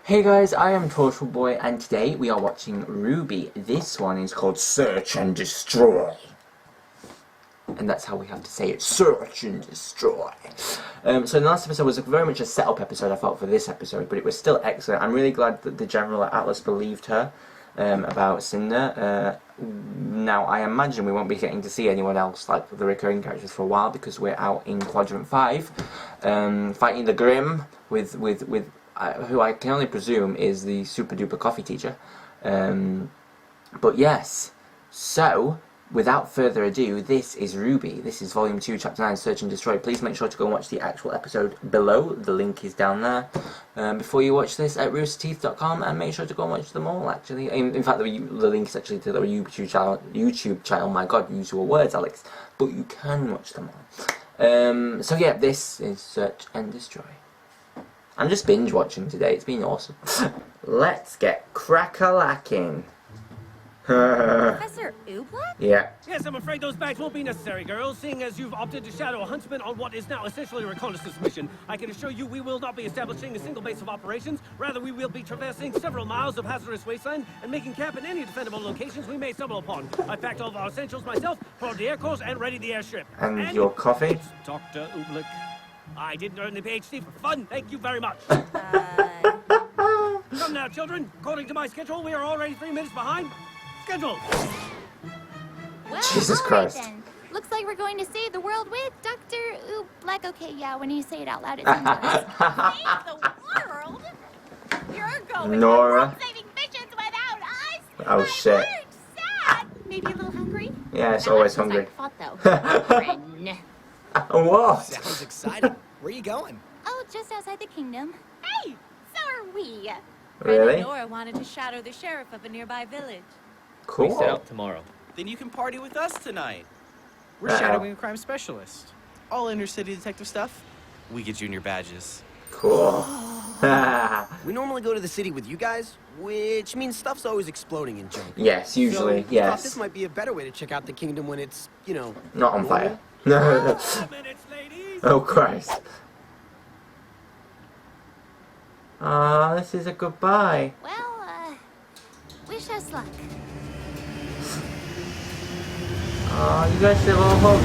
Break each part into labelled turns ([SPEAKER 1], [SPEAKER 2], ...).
[SPEAKER 1] Hey guys, I am Torchwood Boy, and today we are watching Rwby. This one is called Search and Destroy. And that's how we have to say it, Search and Destroy. So the last episode was very much a set-up episode, I felt, for this episode, but it was still excellent. I'm really glad that the General at Atlas believed her about Cinder. Now, I imagine we won't be getting to see anyone else, like the recurring characters, for a while, because we're out in Quadrant 5, fighting the Grim with who I can only presume is the super-duper coffee teacher. But yes, so, without further ado, this is Rwby. This is Volume 2, Chapter 9, Search and Destroy. Please make sure to go and watch the actual episode below. The link is down there. Before you watch this at roosterteeth.com, and make sure to go and watch them all, actually. In fact, the link is actually to the YouTube channel. My god, use your words, Alex. But you can watch them all. So yeah, this is Search and Destroy. I'm just binge watching today, it's been awesome. Let's get crack-a-lacking.
[SPEAKER 2] Professor Oobleck?
[SPEAKER 1] Yeah.
[SPEAKER 3] Yes, I'm afraid those bags won't be necessary, girls, seeing as you've opted to shadow a huntsman on what is now essentially a reconnaissance mission. I can assure you we will not be establishing a single base of operations. Rather, we will be traversing several miles of hazardous wasteland and making camp in any defendable locations we may stumble upon. I've packed all of our essentials myself, formed the air course, and ready the airstrip.
[SPEAKER 1] And your coffee?
[SPEAKER 3] It's Dr. Oobleck. I didn't earn the PhD for fun. Thank you very much. Come now, children. According to my schedule, we are already 3 minutes behind schedule.
[SPEAKER 2] Well,
[SPEAKER 1] Jesus Christ.
[SPEAKER 2] Then. Looks like we're going to save the world with Dr. Oobleck. Okay, yeah, when you say it out loud, it sounds nice. Save the world? You're going
[SPEAKER 1] Nora.
[SPEAKER 2] on saving missions without us?
[SPEAKER 1] Oh, shit.
[SPEAKER 2] Aren't sad. Maybe a little hungry?
[SPEAKER 1] Yeah, it's
[SPEAKER 2] Not
[SPEAKER 1] always
[SPEAKER 2] much since
[SPEAKER 1] hungry.
[SPEAKER 2] I fought, though.
[SPEAKER 1] What?
[SPEAKER 4] Sounds exciting. Where are you going?
[SPEAKER 2] Oh, just outside the kingdom. Hey, so are we.
[SPEAKER 1] Really?
[SPEAKER 5] Nora wanted to shadow the sheriff of a nearby village.
[SPEAKER 1] Cool.
[SPEAKER 6] We set out tomorrow.
[SPEAKER 4] Then you can party with us tonight. We're
[SPEAKER 1] Uh-oh.
[SPEAKER 4] shadowing a crime specialist. All inner-city detective stuff. We get junior badges.
[SPEAKER 1] Cool.
[SPEAKER 7] We normally go to the city with you guys, which means stuff's always exploding in junk.
[SPEAKER 1] Yes, usually,
[SPEAKER 7] So, I thought this
[SPEAKER 1] yes.
[SPEAKER 7] might be a better way to check out the kingdom when it's, you know,
[SPEAKER 1] Not on
[SPEAKER 7] normal.
[SPEAKER 1] fire. No.
[SPEAKER 3] 4 minutes, ladies.
[SPEAKER 1] Oh, Christ. Ah, this is a goodbye.
[SPEAKER 2] Well, wish us luck.
[SPEAKER 1] Oh, you guys still all hugged.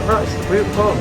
[SPEAKER 1] Oh, it's a group hug.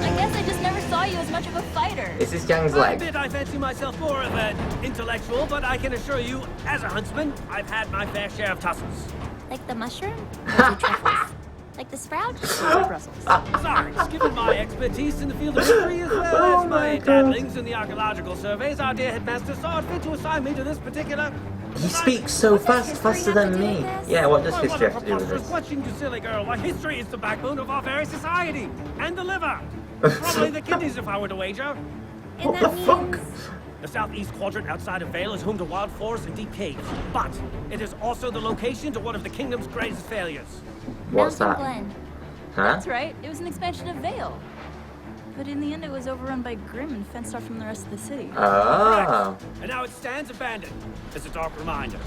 [SPEAKER 5] I guess I just never saw you as much of a fighter.
[SPEAKER 1] Is this gang's
[SPEAKER 3] I
[SPEAKER 1] leg?
[SPEAKER 3] admit I fancy myself more of an intellectual, but I can assure you, as a huntsman, I've had my fair share of tussles.
[SPEAKER 2] Like the mushroom? Or the truffles? Like the sprout? Or the Brussels?
[SPEAKER 3] Sorry, given my expertise in the field of history as well
[SPEAKER 1] Oh
[SPEAKER 3] as
[SPEAKER 1] my
[SPEAKER 3] my
[SPEAKER 1] God.
[SPEAKER 3] dabblings in the archaeological surveys, our dear headmaster saw it fit to assign me to this particular...
[SPEAKER 1] He speaks so fast, faster than me. Yeah, what does
[SPEAKER 3] Why,
[SPEAKER 1] history
[SPEAKER 3] what
[SPEAKER 1] have
[SPEAKER 3] a
[SPEAKER 1] to do with
[SPEAKER 3] preposterous
[SPEAKER 1] this?
[SPEAKER 3] question, you silly girl. Why, history is the backbone of our very society. And the liver. Probably the kidneys, if I were to wager.
[SPEAKER 2] And
[SPEAKER 1] What the
[SPEAKER 2] that
[SPEAKER 1] fuck?
[SPEAKER 2] means...
[SPEAKER 3] The southeast quadrant outside of Vale is home to wild forests and deep caves. But it is also the location to one of the kingdom's greatest failures.
[SPEAKER 1] What's
[SPEAKER 2] Mountain
[SPEAKER 1] that?
[SPEAKER 2] Glen.
[SPEAKER 1] Huh?
[SPEAKER 5] That's right, it was an expansion of Vale. But in the end, it was overrun by Grim and fenced off from the rest of the city.
[SPEAKER 1] Oh.
[SPEAKER 3] And now it stands abandoned. As a dark reminder.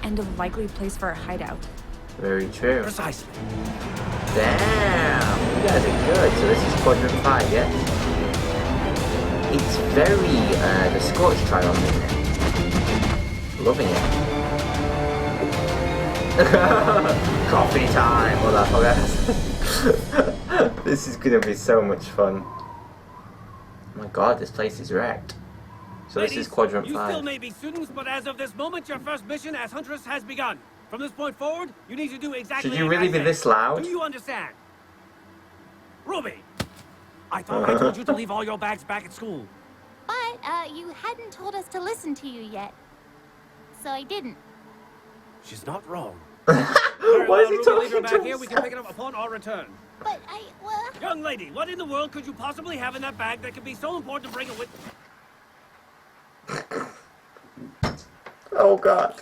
[SPEAKER 5] And a likely place for a hideout.
[SPEAKER 1] Very true.
[SPEAKER 3] Precisely.
[SPEAKER 1] Damn. You guys are good. So this is Quadrant 5, yes? It's very, the Scorch trial, isn't it? Loving it. Coffee time! What the fuck? This is gonna be so much fun. Oh my god, this place is wrecked. So this
[SPEAKER 3] Ladies,
[SPEAKER 1] is Quadrant
[SPEAKER 3] you
[SPEAKER 1] 5.
[SPEAKER 3] still may be students, but as of this moment, your first mission as Huntress has begun. From this point forward, you need to do exactly
[SPEAKER 1] Should you
[SPEAKER 3] as
[SPEAKER 1] really
[SPEAKER 3] I
[SPEAKER 1] be
[SPEAKER 3] say.
[SPEAKER 1] this loud?
[SPEAKER 3] Do you understand? Rwby, I thought I told you to leave all your bags back at school.
[SPEAKER 2] But, you hadn't told us to listen to you yet. So I didn't.
[SPEAKER 3] She's not wrong.
[SPEAKER 1] Why is he
[SPEAKER 3] Rwby,
[SPEAKER 1] talking
[SPEAKER 3] leave her
[SPEAKER 1] to
[SPEAKER 3] back here. We can
[SPEAKER 1] himself?
[SPEAKER 3] pick it up upon our return.
[SPEAKER 2] But well...
[SPEAKER 3] Young lady, what in the world could you possibly have in that bag that could be so important to bring it with?
[SPEAKER 1] Oh god.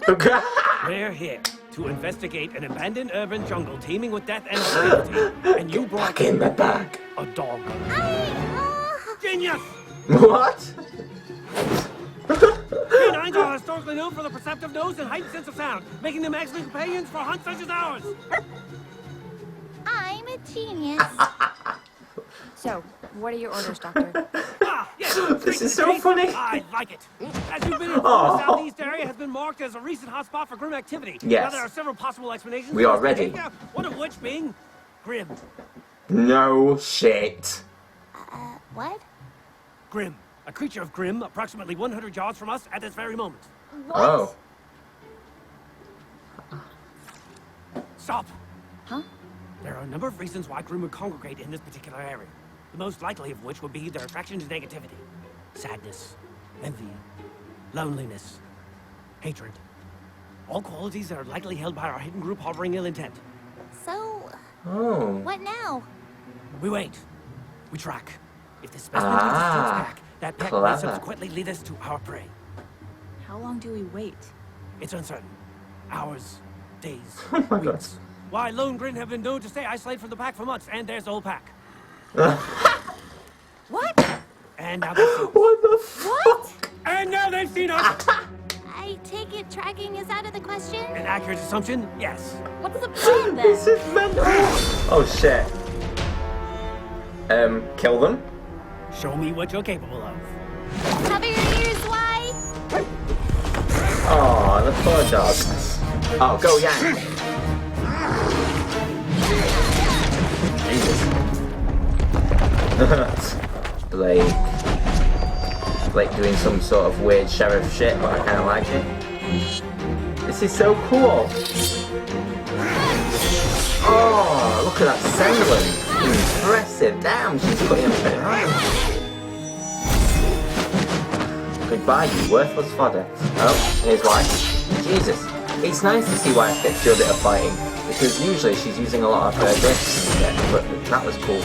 [SPEAKER 1] Oh god.
[SPEAKER 3] We're here to investigate an abandoned urban jungle teeming with death and cruelty. And you brought
[SPEAKER 1] Back in the bag.
[SPEAKER 3] a dog.
[SPEAKER 2] I,
[SPEAKER 3] Genius!
[SPEAKER 1] What?
[SPEAKER 3] Canines are historically known for the perceptive nose and heightened sense of sound, making them excellent companions for hunts such as ours.
[SPEAKER 2] I'm a genius.
[SPEAKER 5] So, what are your orders, Doctor?
[SPEAKER 3] Ah, yes,
[SPEAKER 1] This is so funny.
[SPEAKER 3] I like it. As you've been informed, the southeast area has been marked as a recent hotspot for grim activity.
[SPEAKER 1] Yes.
[SPEAKER 3] Now there are several possible explanations.
[SPEAKER 1] We
[SPEAKER 3] for
[SPEAKER 1] are
[SPEAKER 3] this
[SPEAKER 1] ready.
[SPEAKER 3] behavior, one of which being grim.
[SPEAKER 1] No shit.
[SPEAKER 2] What?
[SPEAKER 3] Grim. A creature of grim, approximately 100 yards from us at this very moment.
[SPEAKER 2] What?
[SPEAKER 1] Oh.
[SPEAKER 3] Stop.
[SPEAKER 2] Huh?
[SPEAKER 3] There are a number of reasons why grim would congregate in this particular area. The most likely of which would be their attraction to negativity, sadness, envy, loneliness, hatred. All qualities that are likely held by our hidden group harboring ill intent.
[SPEAKER 2] So,
[SPEAKER 1] Oh.
[SPEAKER 2] what now?
[SPEAKER 3] We wait. We track. If this specimen leads us to its pack, that pack will
[SPEAKER 1] clever.
[SPEAKER 3] subsequently lead us to our prey.
[SPEAKER 5] How long do we wait?
[SPEAKER 3] It's uncertain. Hours, days,
[SPEAKER 1] Oh my God.
[SPEAKER 3] weeks. Why, lone grin have been known to stay isolated from the pack for months, and there's the whole pack.
[SPEAKER 2] What?
[SPEAKER 3] And now they've seen us.
[SPEAKER 1] What the fuck?
[SPEAKER 2] What?
[SPEAKER 3] And now they've seen us!
[SPEAKER 2] I take it tracking is out of the question?
[SPEAKER 3] An accurate assumption? Yes.
[SPEAKER 5] What's the plan
[SPEAKER 1] This
[SPEAKER 5] then?
[SPEAKER 1] is mental. Oh shit. Kill them?
[SPEAKER 3] Show me what you're capable of.
[SPEAKER 2] Cover your ears, why?
[SPEAKER 1] Oh, the poor dog. Oh, go Yang. Jesus. Blake doing some sort of weird sheriff shit, but I kind of like it. This is so cool. Oh, look at that semblance. Impressive. Damn, she's putting him pretty hard. Goodbye, you worthless fodder. Oh, here's Wife. Jesus. It's nice to see Wife get to do a bit of fighting, because usually she's using a lot of her gifts and shit, but that was cool.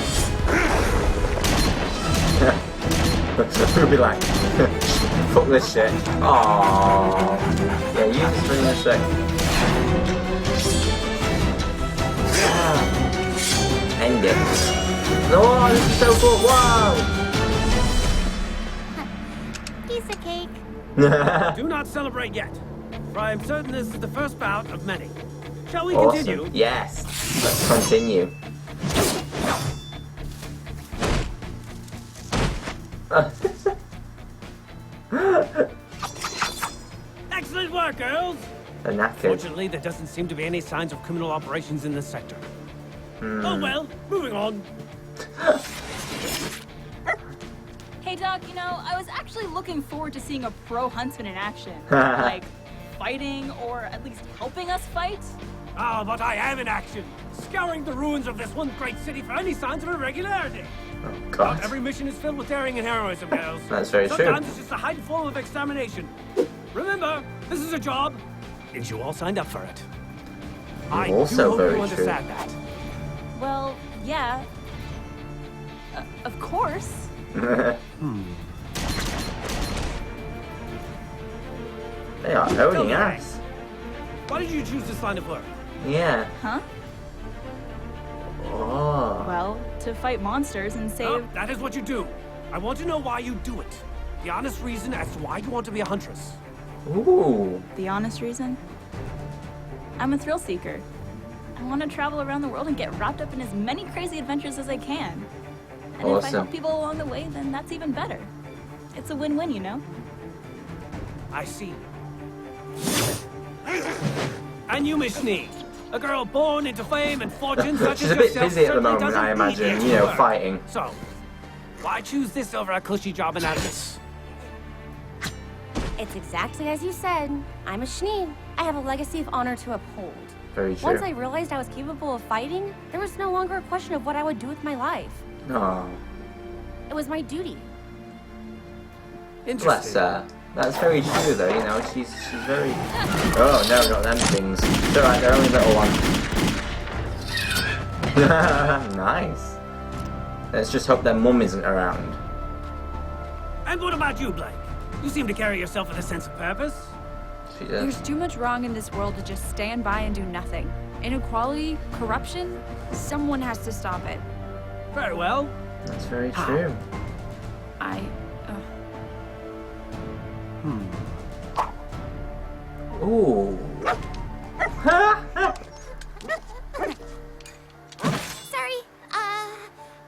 [SPEAKER 1] Rwby like, fuck this shit. Aww. Yeah, use this for a sec. End it. No, this is so cool. Wow.
[SPEAKER 2] Piece of cake.
[SPEAKER 3] Do not celebrate yet, for I am certain this is the first bout of many. Shall we continue?
[SPEAKER 1] Awesome. Yes. Let's continue.
[SPEAKER 3] Excellent work, girls!
[SPEAKER 1] They're knackered.
[SPEAKER 3] Fortunately, there doesn't seem to be any signs of criminal operations in this sector. Oh well, moving on.
[SPEAKER 5] Hey Doc, you know, I was actually looking forward to seeing a pro huntsman in action. Like, fighting, or at least helping us fight.
[SPEAKER 3] Ah, but I am in action, scouring the ruins of this one great city for any signs of irregularity.
[SPEAKER 1] Oh,
[SPEAKER 3] Not
[SPEAKER 1] God.
[SPEAKER 3] every mission is filled with daring and heroism, girls.
[SPEAKER 1] That's very true.
[SPEAKER 3] Sometimes it's just a heightened form of extermination. Remember, this is a job, and you all signed up for it. I do
[SPEAKER 1] Also
[SPEAKER 3] hope
[SPEAKER 1] very
[SPEAKER 3] you
[SPEAKER 1] true.
[SPEAKER 3] understand that.
[SPEAKER 5] Well, yeah. Of course.
[SPEAKER 1] They are
[SPEAKER 3] Tell
[SPEAKER 1] owning
[SPEAKER 3] me,
[SPEAKER 1] ass.
[SPEAKER 3] why did you choose this line of work?
[SPEAKER 1] Yeah.
[SPEAKER 5] Huh?
[SPEAKER 1] Oh.
[SPEAKER 5] Well, to fight monsters and save...
[SPEAKER 3] Oh, that is what you do. I want to know why you do it. The honest reason as to why you want to be a huntress.
[SPEAKER 1] Ooh.
[SPEAKER 5] The honest reason? I'm a thrill seeker. I want to travel around the world and get wrapped up in as many crazy adventures as I can. And if I
[SPEAKER 1] Awesome.
[SPEAKER 5] help people along the way, then that's even better. It's a win-win, you know?
[SPEAKER 3] I see. And you, Miss Sneak, a girl born into fame and fortune such
[SPEAKER 1] She's
[SPEAKER 3] as
[SPEAKER 1] a bit
[SPEAKER 3] yourself
[SPEAKER 1] busy at the
[SPEAKER 3] certainly
[SPEAKER 1] moment,
[SPEAKER 3] doesn't
[SPEAKER 1] I
[SPEAKER 3] need
[SPEAKER 1] imagine,
[SPEAKER 3] extra
[SPEAKER 1] you know,
[SPEAKER 3] work.
[SPEAKER 1] fighting.
[SPEAKER 3] So, why choose this over a cushy job in Atlas?
[SPEAKER 6] It's exactly as you said. I'm a Shnee. I have a legacy of honor to uphold.
[SPEAKER 1] Very true.
[SPEAKER 6] Once I realized I was capable of fighting, there was no longer a question of what I would do with my life.
[SPEAKER 1] Oh.
[SPEAKER 6] It was my duty.
[SPEAKER 1] Bless
[SPEAKER 3] Interesting.
[SPEAKER 1] her. That's very true, though. You know, she's very. Oh no, not them things. It's alright. They're only little ones. Nice. Let's just hope their mum isn't around.
[SPEAKER 3] And what about you, Blake? You seem to carry yourself with a sense of purpose.
[SPEAKER 1] She
[SPEAKER 8] There's
[SPEAKER 1] does.
[SPEAKER 8] too much wrong in this world to just stand by and do nothing. Inequality, corruption, someone has to stop it.
[SPEAKER 3] Very well.
[SPEAKER 1] That's very true.
[SPEAKER 8] I...
[SPEAKER 1] Ooh.
[SPEAKER 2] Sorry,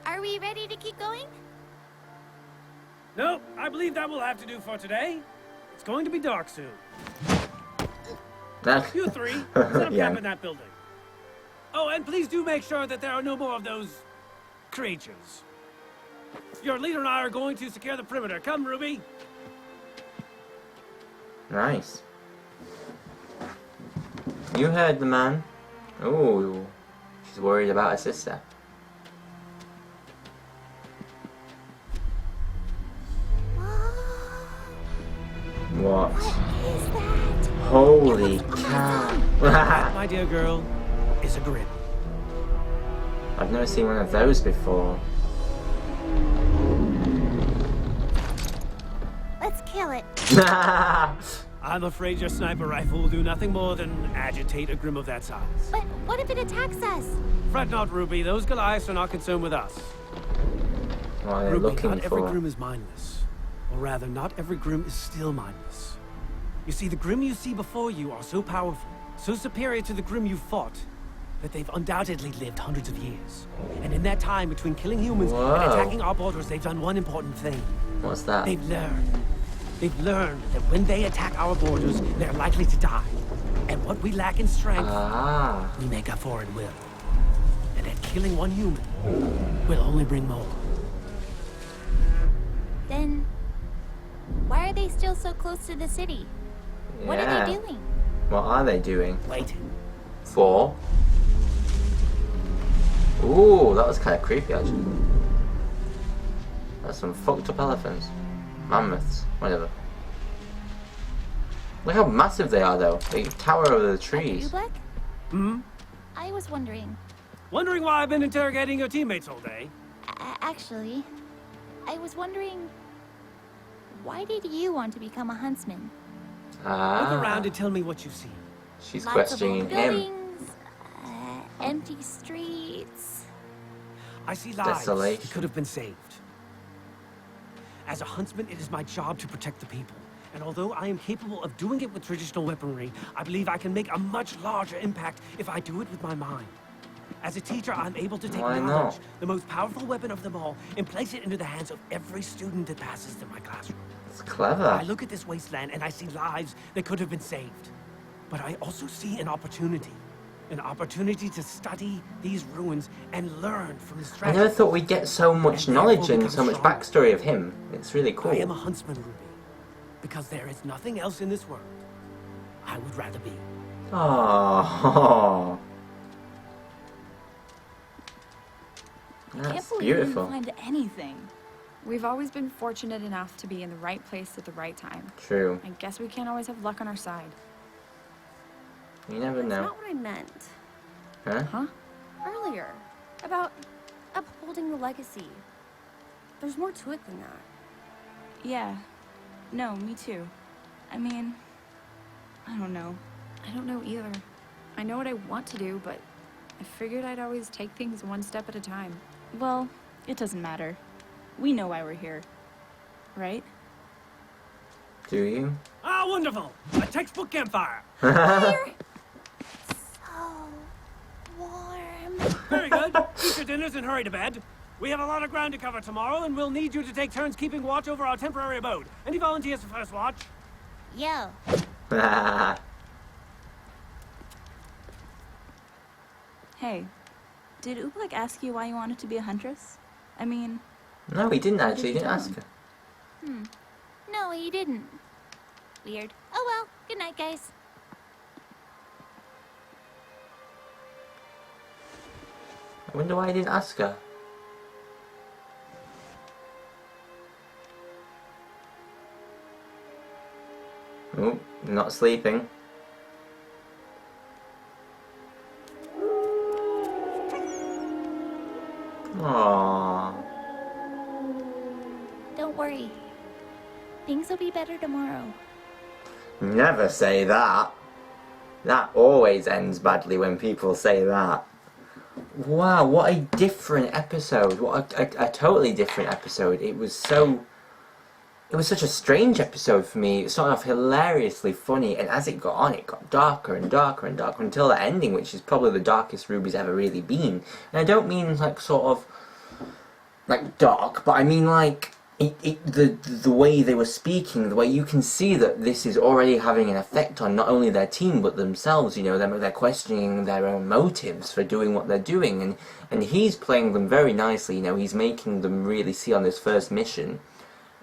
[SPEAKER 2] are we ready to keep going?
[SPEAKER 3] No, believe that will have to do for today. It's going to be dark soon. You three, set up
[SPEAKER 1] Yeah.
[SPEAKER 3] camp in that building. Oh, and please do make sure that there are no more of those creatures. Your leader and I are going to secure the perimeter. Come, Rwby.
[SPEAKER 1] Nice. You heard the man. Ooh, she's worried about her sister. What?
[SPEAKER 2] Is that?
[SPEAKER 1] Holy cow.
[SPEAKER 3] My dear girl, is a grim.
[SPEAKER 1] I've never seen one of those before.
[SPEAKER 2] Let's kill it.
[SPEAKER 3] I'm afraid your sniper rifle will do nothing more than agitate a grim of that size.
[SPEAKER 2] But what if it attacks us?
[SPEAKER 3] Fret not, Rwby. Those Goliaths are not concerned with us.
[SPEAKER 1] What are they
[SPEAKER 3] Rwby,
[SPEAKER 1] looking
[SPEAKER 3] not every
[SPEAKER 1] for?
[SPEAKER 3] grim is mindless. Or rather, not every grim is still mindless. You see, the grim you see before you are so powerful, so superior to the grim you fought, that they've undoubtedly lived hundreds of years. And in that time between killing humans
[SPEAKER 1] Whoa.
[SPEAKER 3] and attacking our borders, they've done one important thing.
[SPEAKER 1] What's that?
[SPEAKER 3] They've learned. They've learned that when they attack our borders, they're likely to die. And what we lack in strength,
[SPEAKER 1] Ah.
[SPEAKER 3] we make up for in will. And that killing one human will only bring more.
[SPEAKER 2] Then, why are they still so close to the city? What are they doing?
[SPEAKER 1] What are they doing?
[SPEAKER 3] Waiting.
[SPEAKER 1] For? Ooh, that was kind of creepy actually. That's some fucked up elephants. Mammoths, whatever. Look how massive they are though. They tower over the trees.
[SPEAKER 2] Black?
[SPEAKER 3] Hmm?
[SPEAKER 2] I was wondering.
[SPEAKER 3] Wondering why I've been interrogating your teammates all day?
[SPEAKER 2] Actually, I was wondering, why did you want to become a huntsman?
[SPEAKER 1] Ah.
[SPEAKER 3] Look around and tell me what you see.
[SPEAKER 1] She's
[SPEAKER 2] Lots of
[SPEAKER 1] questioning
[SPEAKER 2] old
[SPEAKER 1] him.
[SPEAKER 2] buildings, empty streets.
[SPEAKER 3] I see lives that
[SPEAKER 1] Desolation.
[SPEAKER 3] could have been saved. As a huntsman, it is my job to protect the people. And although I am capable of doing it with traditional weaponry, I believe I can make a much larger impact if I do it with my mind. As a teacher, I'm able to take
[SPEAKER 1] Why
[SPEAKER 3] knowledge,
[SPEAKER 1] not?
[SPEAKER 3] the most powerful weapon of them all, and place it into the hands of every student that passes through my classroom.
[SPEAKER 1] It's
[SPEAKER 3] I
[SPEAKER 1] clever.
[SPEAKER 3] look at this wasteland and I see lives that could have been saved. But I also see an opportunity. An opportunity to study these ruins and learn from the
[SPEAKER 1] I
[SPEAKER 3] tragedy.
[SPEAKER 1] never thought we'd get so much
[SPEAKER 3] And
[SPEAKER 1] knowledge
[SPEAKER 3] therefore
[SPEAKER 1] and so much
[SPEAKER 3] become
[SPEAKER 1] backstory of him. It's really cool.
[SPEAKER 3] I am a huntsman, Rwby. Because there is nothing else in this world I would rather be.
[SPEAKER 1] Oh,
[SPEAKER 5] I
[SPEAKER 1] that's
[SPEAKER 5] can't believe we
[SPEAKER 1] beautiful.
[SPEAKER 5] didn't find anything.
[SPEAKER 8] We've always been fortunate enough to be in the right place at the right time.
[SPEAKER 1] True.
[SPEAKER 8] I guess we can't always have luck on our side.
[SPEAKER 1] You never
[SPEAKER 6] That's
[SPEAKER 1] know.
[SPEAKER 6] not what I meant
[SPEAKER 1] Huh?
[SPEAKER 8] Huh?
[SPEAKER 6] earlier. About upholding the legacy. There's more to it than that.
[SPEAKER 5] Yeah. No, me too. I mean, I don't know.
[SPEAKER 8] I don't know either. I know what I want to do, but I figured I'd always take things one step at a time.
[SPEAKER 5] Well, it doesn't matter. We know why we're here. Right?
[SPEAKER 1] Do you?
[SPEAKER 3] Ah, wonderful! A textbook campfire!
[SPEAKER 2] So warm.
[SPEAKER 3] Very good. Eat your dinners and hurry to bed. We have a lot of ground to cover tomorrow, and we'll need you to take turns keeping watch over our temporary abode. Any volunteers for first watch?
[SPEAKER 2] Yo.
[SPEAKER 5] Hey, did Oobleck ask you why you wanted to be a huntress? I mean,
[SPEAKER 1] No, he didn't
[SPEAKER 5] What did
[SPEAKER 1] actually. He
[SPEAKER 5] you
[SPEAKER 1] didn't
[SPEAKER 5] tell
[SPEAKER 1] ask
[SPEAKER 5] him?
[SPEAKER 1] her.
[SPEAKER 2] No, he didn't. Weird. Oh well. Good night, guys.
[SPEAKER 1] I wonder why he didn't ask her. Oh, not sleeping. Aww.
[SPEAKER 2] Don't worry. Things will be better tomorrow.
[SPEAKER 1] Never say that. That always ends badly when people say that. Wow, what a different episode. What a totally different episode. It was such a strange episode for me. It started off hilariously funny, and as it got on, it got darker and darker and darker until the ending, which is probably the darkest Rwby's ever really been. And I don't mean like sort of like dark, but I mean like the way they were speaking, the way you can see that this is already having an effect on not only their team but themselves. You know, they're questioning their own motives for doing what they're doing, and he's playing them very nicely. You know, he's making them really see on this first mission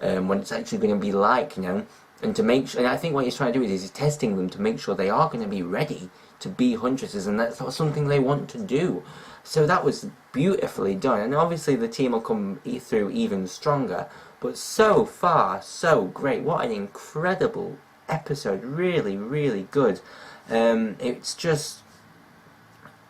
[SPEAKER 1] what it's actually going to be like. You know, and to make sure, and I think what he's trying to do is he's testing them to make sure they are going to be ready to be huntresses, and that's something they want to do. So that was beautifully done, and obviously the team will come through even stronger. But so far, so great. What an incredible episode. Really, really good. It's just...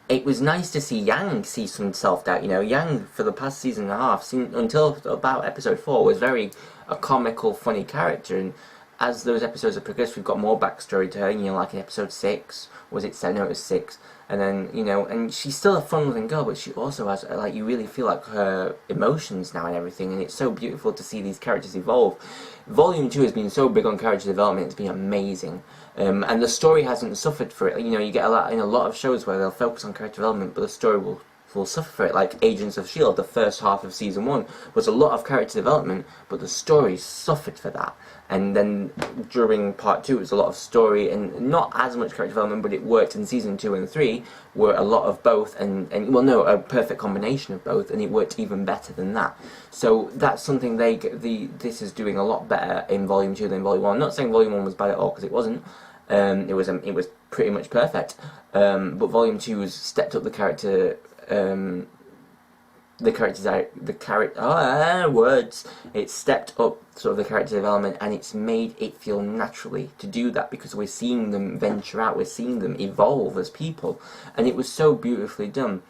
[SPEAKER 1] It was nice to see Yang see some self-doubt. You know, Yang, for the past season and a half, until about episode 4, was very a comical, funny character. And as those episodes have progressed, we've got more backstory to her. You know, like in episode 6, was it 7? No, it was 6. And then, you know, and she's still a fun-loving girl, but she also has, like, you really feel like her emotions now and everything, and it's so beautiful to see these characters evolve. Volume 2 has been so big on character development, it's been amazing. And the story hasn't suffered for it. You know, you get a lot of shows where they'll focus on character development, but the story will suffer for it, like Agents of S.H.I.E.L.D., the first half of season 1 was a lot of character development, but the story suffered for that. And then during part 2 it was a lot of story and not as much character development, but it worked. In season 2 and 3 were a lot of both, and well, no, a perfect combination of both, and it worked even better than that. So that's something this is doing a lot better in volume 2 than volume 1. I'm not saying volume 1 was bad at all, because it wasn't. It was pretty much perfect. But volume 2 has stepped up the character. It's stepped up sort of the character development, and it's made it feel naturally to do that, because we're seeing them venture out, we're seeing them evolve as people, and it was so beautifully done.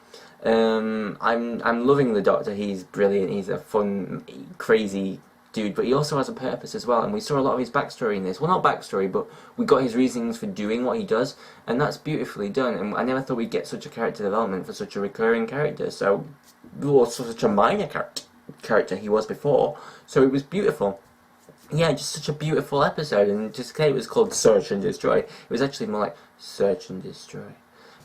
[SPEAKER 1] I'm loving the Doctor. He's brilliant. He's a fun, crazy dude, but he also has a purpose as well, and we saw a lot of his backstory in this. Well, not backstory, but we got his reasons for doing what he does, and that's beautifully done. And I never thought we'd get such a character development for such a recurring character, or such a minor character he was before. So it was beautiful. Yeah, just such a beautiful episode, and just it was called Search and Destroy. It was actually more like Search and Destroy.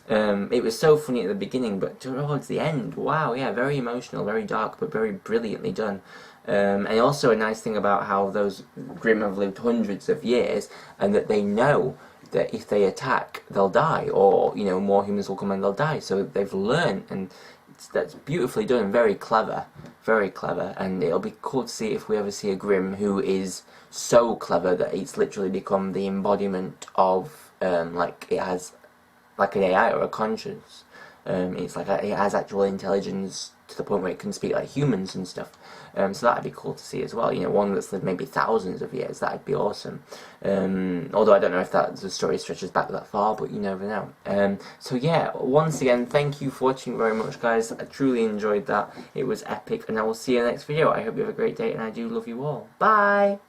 [SPEAKER 1] It was so funny at the beginning, but towards the end, wow, yeah, very emotional, very dark, but very brilliantly done. And also a nice thing about how those Grimm have lived hundreds of years, and that they know that if they attack, they'll die, or, you know, more humans will come and they'll die. So they've learned, and that's beautifully done, very clever, and it'll be cool to see if we ever see a Grimm who is so clever that it's literally become the embodiment of, like it has, like an AI or a conscience. It's like it has actual intelligence to the point where it can speak like humans and stuff. So that'd be cool to see as well. You know, one that's lived maybe thousands of years. That'd be awesome. Although I don't know if the story stretches back that far, but you never know. So yeah, once again, thank you for watching very much, guys. I truly enjoyed that. It was epic, and I will see you in the next video. I hope you have a great day, and I do love you all. Bye.